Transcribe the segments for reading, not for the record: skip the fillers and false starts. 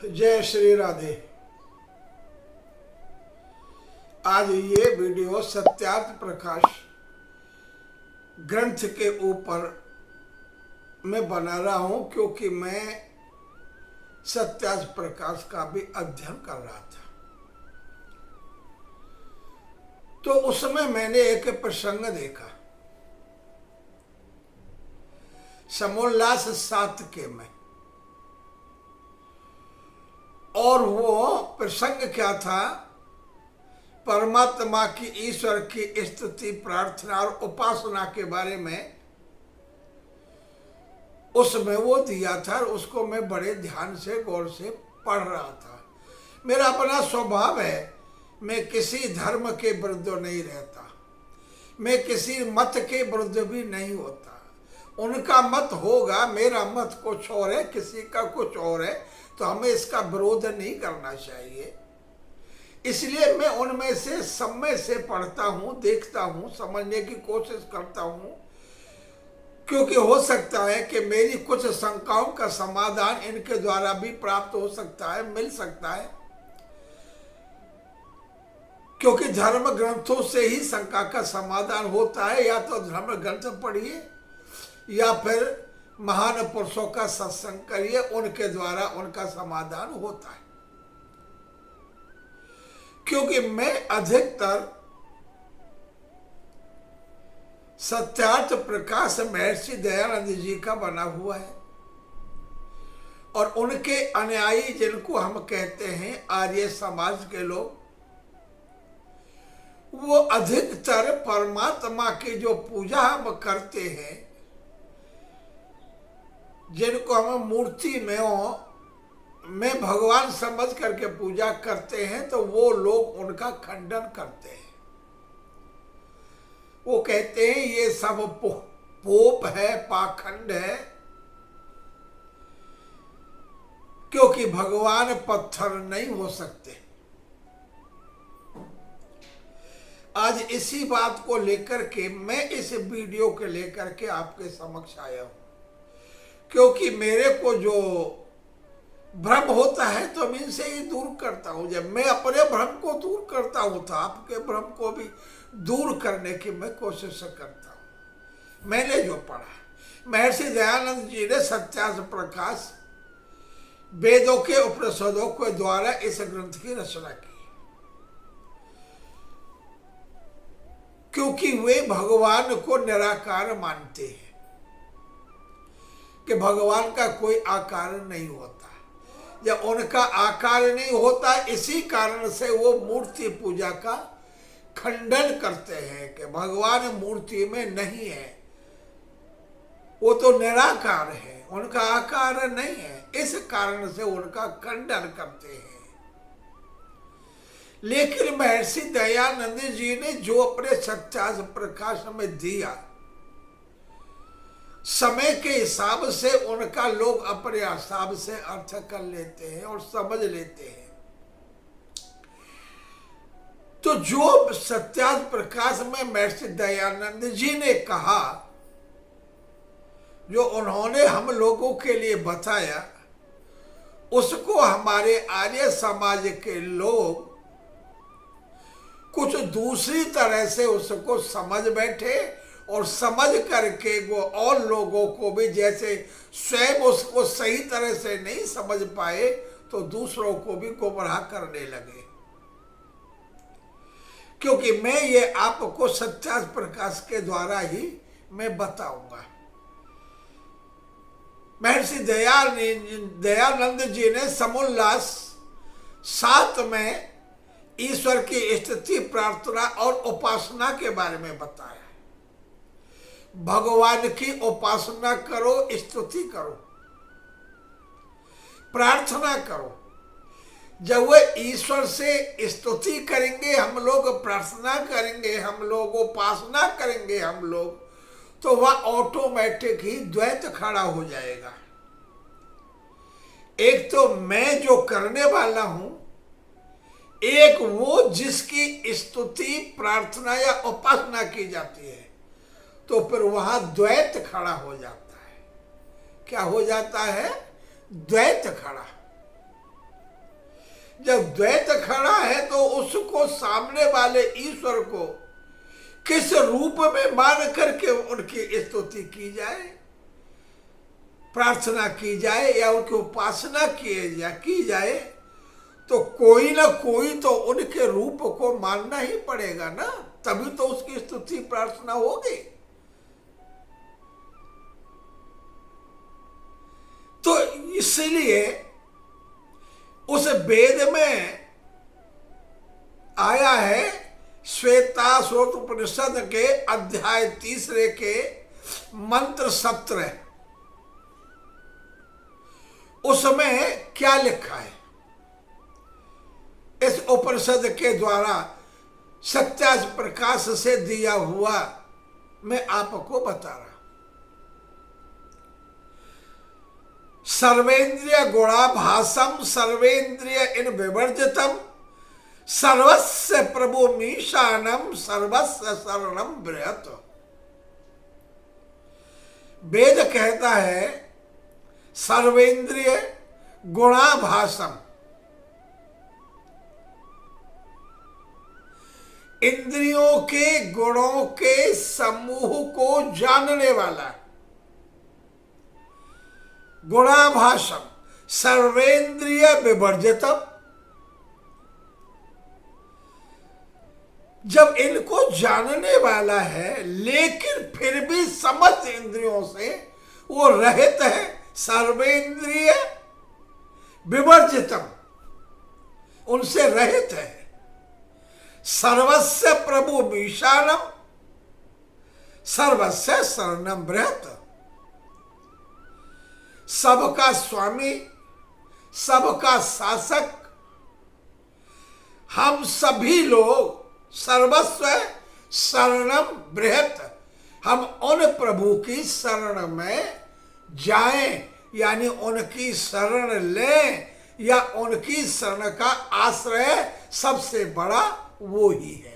जय श्री राधे। आज ये वीडियो सत्यार्थ प्रकाश ग्रंथ के ऊपर मैं बना रहा हूं, क्योंकि मैं सत्यार्थ प्रकाश का भी अध्ययन कर रहा था। तो उसमें मैंने एक प्रसंग देखा, समोल्लास 7 के में। और वो प्रसंग क्या था? परमात्मा की, ईश्वर की स्तुति, प्रार्थना और उपासना के बारे में उसमें वो दिया था। और उसको मैं बड़े ध्यान से, गौर से पढ़ रहा था। मेरा अपना स्वभाव है, मैं किसी धर्म के विरुद्ध नहीं रहता, मैं किसी मत के विरुद्ध भी नहीं होता। उनका मत होगा, मेरा मत कुछ और है, किसी का कुछ और है, तो हमें इसका विरोध नहीं करना चाहिए। इसलिए मैं उनमें से, सब में से पढ़ता हूँ, देखता हूँ, समझने की कोशिश करता हूँ, क्योंकि हो सकता है कि मेरी कुछ शंकाओं का समाधान इनके द्वारा भी प्राप्त हो सकता है, मिल सकता है। क्योंकि धर्म ग्रंथों से ही शंका का समाधान होता है। या तो धर्म ग्रंथ पढ़िए या फिर महान पुरुषों का सत्संग करिए, उनके द्वारा उनका समाधान होता है। क्योंकि मैं अधिकतर सत्यार्थ प्रकाश महर्षि दयानंद जी का बना हुआ है, और उनके अनुयायी, जिनको हम कहते हैं आर्य समाज के लोग, वो अधिकतर परमात्मा की जो पूजा हम करते हैं, जिनको हम मूर्ति में भगवान समझ करके पूजा करते हैं, तो वो लोग उनका खंडन करते हैं। वो कहते हैं ये सब पोप है, पाखंड है, क्योंकि भगवान पत्थर नहीं हो सकते। आज इसी बात को लेकर के मैं इस वीडियो के लेकर के आपके समक्ष आया हूं, क्योंकि मेरे को जो भ्रम होता है तो मैं इनसे ही दूर करता हूं। जब मैं अपने भ्रम को दूर करता हूं तो आपके भ्रम को भी दूर करने की मैं कोशिश करता हूं। मैंने जो पढ़ा, महर्षि दयानंद जी ने सत्यार्थ प्रकाश वेदों के उपनिषदों के द्वारा इस ग्रंथ की रचना की, क्योंकि वे भगवान को निराकार मानते हैं कि भगवान का कोई आकार नहीं होता। जब उनका आकार नहीं होता, इसी कारण से वो मूर्ति पूजा का खंडन करते हैं कि भगवान मूर्ति में नहीं है, वो तो निराकार है, उनका आकार नहीं है। इस कारण से उनका खंडन करते हैं। लेकिन महर्षि दयानंद जी ने जो अपने सत्यार्थ प्रकाश में दिया, समय के हिसाब से उनका लोग अपने हिसाब से अर्थ कर लेते हैं और समझ लेते हैं। तो जो सत्यार्थ प्रकाश में महर्षि दयानंद जी ने कहा, जो उन्होंने हम लोगों के लिए बताया, उसको हमारे आर्य समाज के लोग कुछ दूसरी तरह से उसको समझ बैठे, और समझ करके वो और लोगों को भी, जैसे स्वयं उसको सही तरह से नहीं समझ पाए, तो दूसरों को भी गुमराह करने लगे। क्योंकि मैं ये आपको सत्यार्थ प्रकाश के द्वारा ही मैं बताऊंगा। महर्षि दयानंद जी ने समोल्लास 7 में ईश्वर की स्तुति, प्रार्थना और उपासना के बारे में बताया। भगवान की उपासना करो, स्तुति करो, प्रार्थना करो। जब वह ईश्वर से स्तुति करेंगे हम लोग, प्रार्थना करेंगे हम लोग, उपासना करेंगे हम लोग, तो वह ऑटोमेटिक ही द्वैत खड़ा हो जाएगा। एक तो मैं जो करने वाला हूं, एक वो जिसकी स्तुति, प्रार्थना या उपासना की जाती है, तो फिर वहां द्वैत खड़ा हो जाता है। क्या हो जाता है? द्वैत खड़ा। जब द्वैत खड़ा है तो उसको सामने वाले ईश्वर को किस रूप में मान करके उनकी स्तुति की जाए, प्रार्थना की जाए या उनकी उपासना की जाए, तो कोई ना कोई तो उनके रूप को मानना ही पड़ेगा ना, तभी तो उसकी स्तुति प्रार्थना होगी। तो इसलिए उस वेद में आया है, श्वेताश्वत उपनिषद के अध्याय 3 के मंत्र 17, उसमें क्या लिखा है, इस उपनिषद के द्वारा सत्या प्रकाश से दिया हुआ मैं आपको बता रहा। सर्वेंद्रिय गुणाभासम सर्वेंद्रिय इन विवर्जितम सर्वस्य प्रभु मीशानम सर्वस्य शरणम बृहत। वेद कहता है सर्वेंद्रिय गुणाभासम, इंद्रियों के गुणों के समूह को जानने वाला, गुणाभासम सर्वेंद्रिय विवर्जितम, जब इनको जानने वाला है लेकिन फिर भी समस्त इंद्रियों से वो रहित है, सर्वेंद्रिय विवर्जितम, उनसे रहित है, सर्वस्य प्रभु मीशानम सर्वस्य शरणम बृहत, सबका स्वामी, सबका शासक, हम सभी लोग सर्वस्व शरणम बृहत, हम उन प्रभु की शरण में जाएं, यानी उनकी शरण लें, या उनकी शरण का आश्रय सबसे बड़ा वो ही है।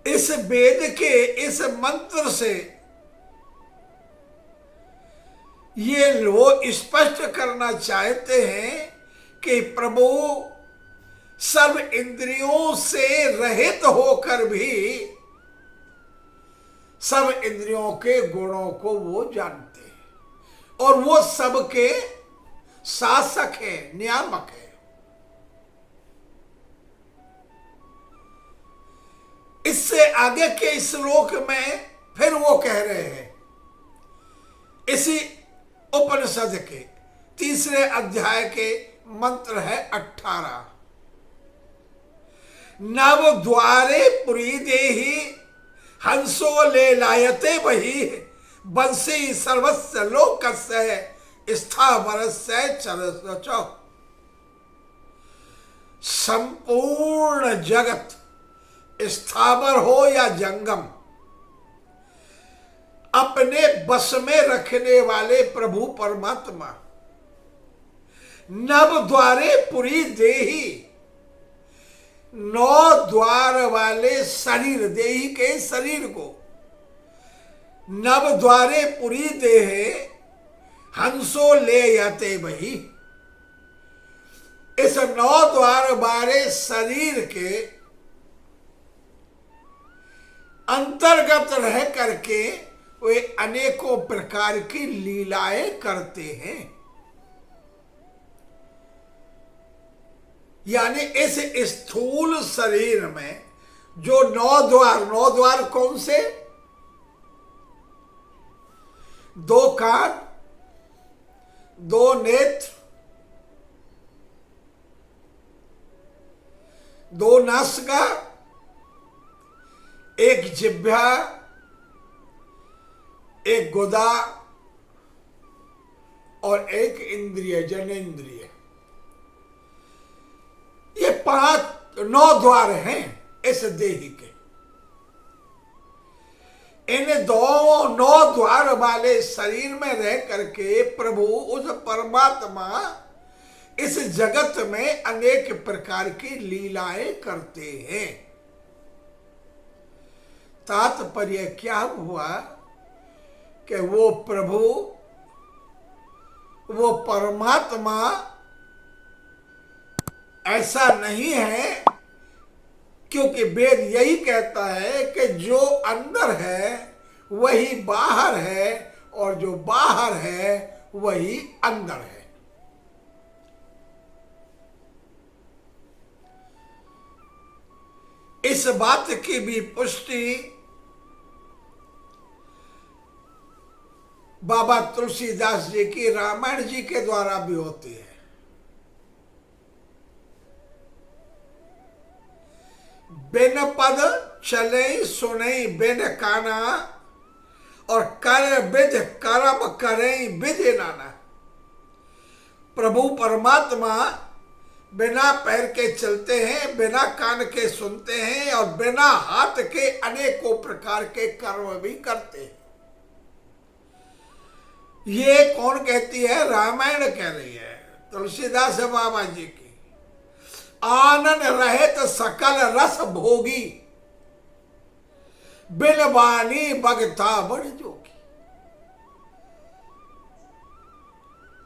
इस वेद के इस मंत्र से ये लोग स्पष्ट करना चाहते हैं कि प्रभु सर्व इंद्रियों से रहित होकर भी सब इंद्रियों के गुणों को वो जानते हैं और वो सबके शासक है, नियामक है। इससे आगे के श्लोक में फिर वो कह रहे हैं, इसी उपनिषद के 3 अध्याय के मंत्र है 18, नव द्वारे पुरी देहि हंसो ले लायते वही बंसी सर्वस्य लोकस्य स्थावरस्य चरसो। संपूर्ण जगत स्थावर हो या जंगम अपने बस में रखने वाले प्रभु परमात्मा, नव द्वारे पुरी देही, 9 द्वार वाले शरीर, देही के शरीर को, नव द्वारे पुरी देहे हंसो ले जाते वही, इस 9 द्वार वाले शरीर के अंतर्गत रह करके वे अनेकों प्रकार की लीलाएं करते हैं। यानी इस स्थूल शरीर में जो 9 द्वार, 9 द्वार कौन से? 2 कान, 2 नेत्र, 2 नासिका, 1 जिह्वा, 1 गुदा और 1 इंद्रिय, जनेंद्रिय। ये 9 द्वार हैं इस देही के। इन 9 द्वार वाले शरीर में रह करके प्रभु उस परमात्मा इस जगत में अनेक प्रकार की लीलाएं करते हैं। तात्पर्य क्या हुआ कि वो प्रभु वो परमात्मा ऐसा नहीं है, क्योंकि वेद यही कहता है कि जो अंदर है वही बाहर है और जो बाहर है वही अंदर है। इस बात की भी पुष्टि बाबा तुलसीदास जी की रामायण जी के द्वारा भी होती है। बिन पद चले सुने बिन काना और कर विध कर्म करें विध नाना। प्रभु परमात्मा बिना पैर के चलते हैं, बिना कान के सुनते हैं और बिना हाथ के अनेकों प्रकार के कर्म भी करते हैं। ये कौन कहती है? रामायण कह रही है, तुलसीदास बाबा जी की। आनन रहित सकल रस भोगी बिन बानी बगता बड़ जोगी।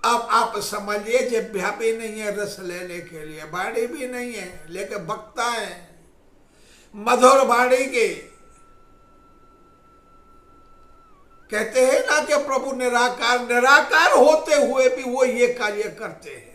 अब आप समझिए, जिह्वा भी नहीं है रस लेने के लिए, बाड़ी भी नहीं है लेकिन बकता है मधुर बाड़ी के। कहते हैं ना कि प्रभु निराकार, निराकार होते हुए भी वो ये कार्य करते हैं।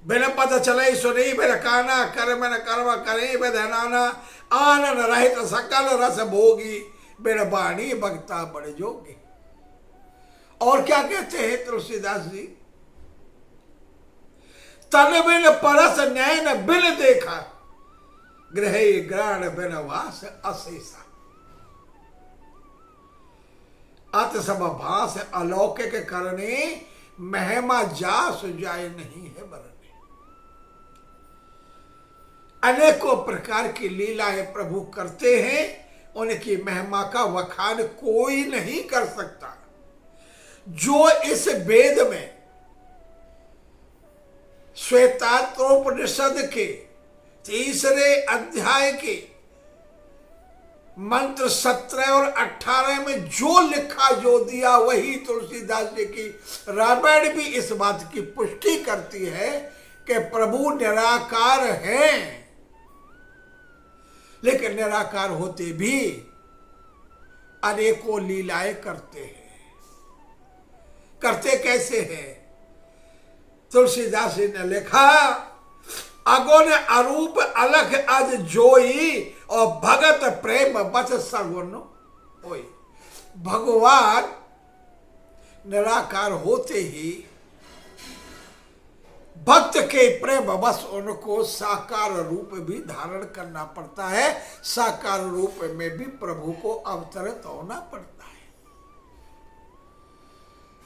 बिन पद चले सुनी बिन काना कर बिन कर्म करे बिन नाना। आनन रहित सकल रस भोगी बिन बाणी बगता बड़ जोगी। और क्या कहते हैं तुलसीदास जी? तन बिन परस नैन बिन देखा गृह ग्राण बिन वास अशेषा। अत सब भास अलौकिक करने महिमा जास जाए नहीं है बरने। अनेकों प्रकार की लीलाएं प्रभु करते हैं, उनकी महिमा का वखान कोई नहीं कर सकता। जो इस वेद में श्वेतात्रोपनिषद के 3 अध्याय के मंत्र 17 और 18 में जो लिखा जो दिया, वही तुलसीदास जी की रामायण भी इस बात की पुष्टि करती है कि प्रभु निराकार हैं, लेकिन निराकार होते भी अनेकों लीलाएं करते हैं। करते कैसे हैं? तुलसीदास जी ने लिखा, अगुण अरूप अलख अज जोई और भगत प्रेम बस सगुन होई। भगवान निराकार होते ही भक्त के प्रेम बस उनको साकार रूप भी धारण करना पड़ता है। साकार रूप में भी प्रभु को अवतरित होना पड़ता है।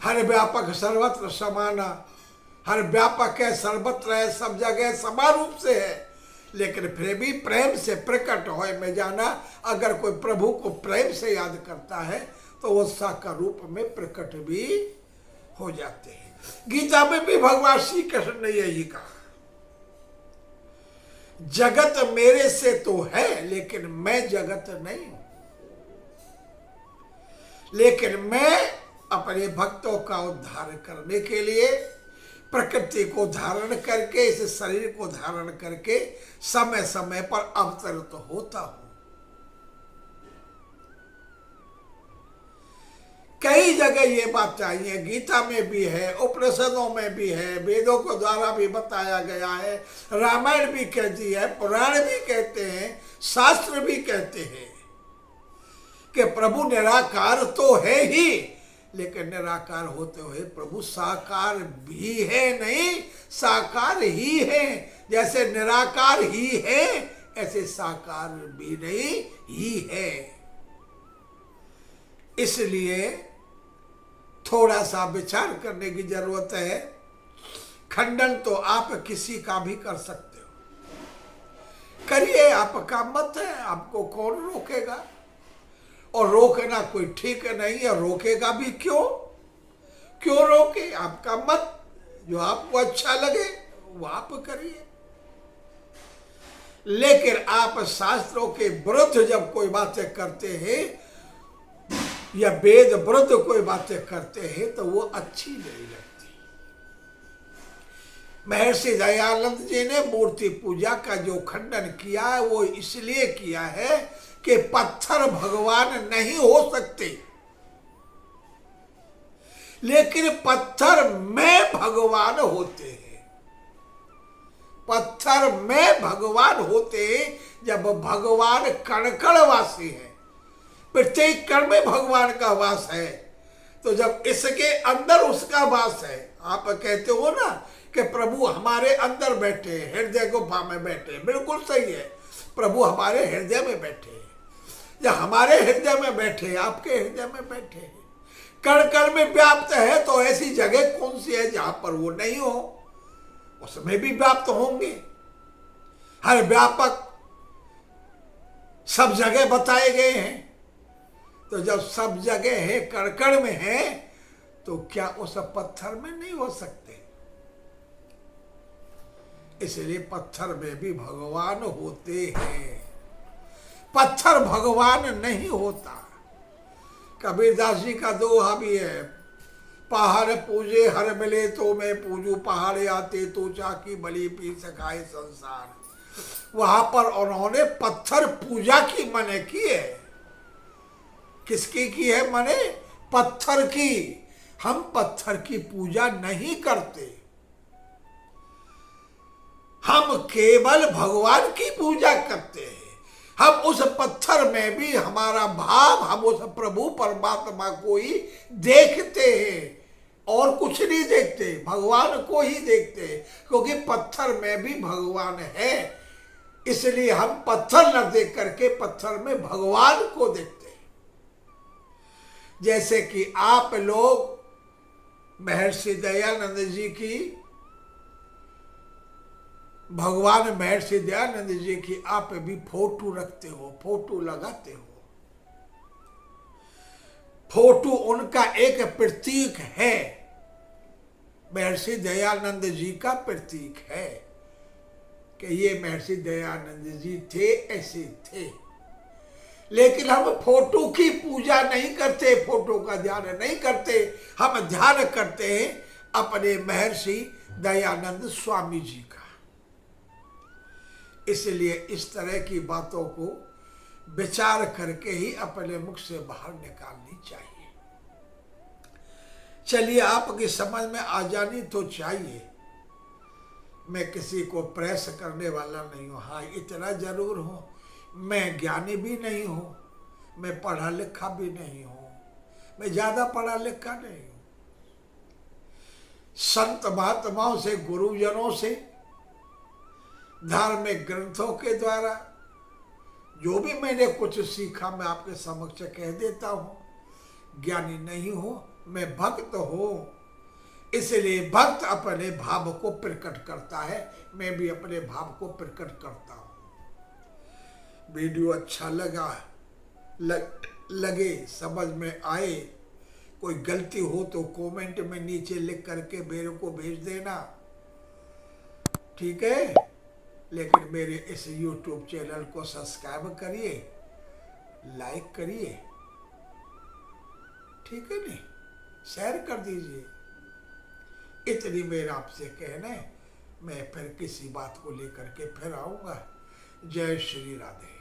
हर व्यापक सर्वत्र समाना, हर व्यापक है, सर्वत्र है, सब जगह समान रूप से है, लेकिन फिर भी प्रेम से प्रकट होए में जाना। अगर कोई प्रभु को प्रेम से याद करता है तो वो साकार रूप में प्रकट भी हो जाते हैं। गीता में भी भगवान श्री कृष्ण ने यही कहा, जगत मेरे से तो है लेकिन मैं जगत नहीं हूं, लेकिन मैं अपने भक्तों का उद्धार करने के लिए प्रकृति को धारण करके, इस शरीर को धारण करके समय समय पर अवतरित होता हूं। कई जगह ये बात चाहिए, गीता में भी है, उपनिषदों में भी है, वेदों के द्वारा भी बताया गया है, रामायण भी कहती है, पुराण भी कहते हैं, शास्त्र भी कहते हैं कि प्रभु निराकार तो है ही, लेकिन निराकार होते हुए प्रभु साकार भी है नहीं, साकार ही है। जैसे निराकार ही है ऐसे साकार भी नहीं ही है। इसलिए थोड़ा सा विचार करने की जरूरत है। खंडन तो आप किसी का भी कर सकते हो, करिए, आपका मत है, आपको कौन रोकेगा? और रोकना कोई ठीक नहीं है, रोकेगा भी क्यों रोके? आपका मत, जो आपको अच्छा लगे वो आप करिए। लेकिन आप शास्त्रों के विरुद्ध जब कोई बातें करते हैं, या वेद वृद्ध कोई बातें करते हैं तो वो अच्छी नहीं लगती। महर्षि दयानंद जी ने मूर्ति पूजा का जो खंडन किया है वो इसलिए किया है कि पत्थर भगवान नहीं हो सकते, लेकिन पत्थर में भगवान होते हैं। पत्थर में भगवान होते हैं जब भगवान कण कण वासी है, प्रत्येक कण में भगवान का वास है। तो जब इसके अंदर उसका वास है, आप कहते हो ना कि प्रभु हमारे अंदर बैठे, हृदय गुफा में बैठे, बिल्कुल सही है, प्रभु हमारे हृदय में बैठे। या हमारे हृदय में बैठे, आपके हृदय में बैठे, कण कण में व्याप्त है, तो ऐसी जगह कौन सी है जहां पर वो नहीं हो? उसमें भी व्याप्त होंगे। हर व्यापक सब जगह बताए गए हैं। तो जब सब जगह है, कण कण में है, तो क्या उस पत्थर में नहीं हो सकते? इसलिए पत्थर में भी भगवान होते हैं, पत्थर भगवान नहीं होता। कबीरदास जी का दोहा भी है, पहाड़ पूजे हर मिले तो मैं पूजू, पहाड़ आते तो चाकी बलि पी सकाए संसार। वहां पर उन्होंने पत्थर पूजा की मने की है। किसकी की है मने? पत्थर की। हम पत्थर की पूजा नहीं करते, हम केवल भगवान की पूजा करते हैं। हम उस पत्थर में भी हमारा भाव, हम उस प्रभु परमात्मा को ही देखते हैं और कुछ नहीं देखते, भगवान को ही देखते हैं, क्योंकि पत्थर में भी भगवान है। इसलिए हम पत्थर न देख करके पत्थर में भगवान को देखते हैं। जैसे कि आप लोग महर्षि दयानंद जी की, भगवान महर्षि दयानंद जी की आप भी फोटो रखते हो, फोटो लगाते हो। फोटो उनका एक प्रतीक है, महर्षि दयानंद जी का प्रतीक है कि ये महर्षि दयानंद जी थे, ऐसे थे। लेकिन हम फोटो की पूजा नहीं करते, फोटो का ध्यान नहीं करते, हम ध्यान करते हैं अपने महर्षि दयानंद स्वामी जी का। इसलिए इस तरह की बातों को विचार करके ही अपने मुख से बाहर निकालनी चाहिए। चलिए, आपकी समझ में आ जानी तो चाहिए। मैं किसी को प्रेस करने वाला नहीं हूँ। हाँ, इतना जरूर हूँ, मैं ज्ञानी भी नहीं हूँ, मैं पढ़ा लिखा भी नहीं हूँ, मैं ज्यादा पढ़ा लिखा नहीं हूँ। संत महात्माओं से, गुरुजनों से, धार्मिक ग्रंथों के द्वारा जो भी मैंने कुछ सीखा मैं आपके समक्ष कह देता हूँ। ज्ञानी नहीं हूँ, मैं भक्त हूँ। इसलिए भक्त अपने भाव को प्रकट करता है, मैं भी अपने भाव को प्रकट करता हूँ। वीडियो अच्छा लगे, समझ में आए, कोई गलती हो तो कमेंट में नीचे लिख करके मेरे को भेज देना, ठीक है? लेकिन मेरे इस YouTube चैनल को सब्सक्राइब करिए, लाइक करिए, ठीक है नहीं? शेयर कर दीजिए। इतनी मेरा आपसे कहना है। मैं फिर किसी बात को लेकर के फिर आऊँगा। जय श्री राधे।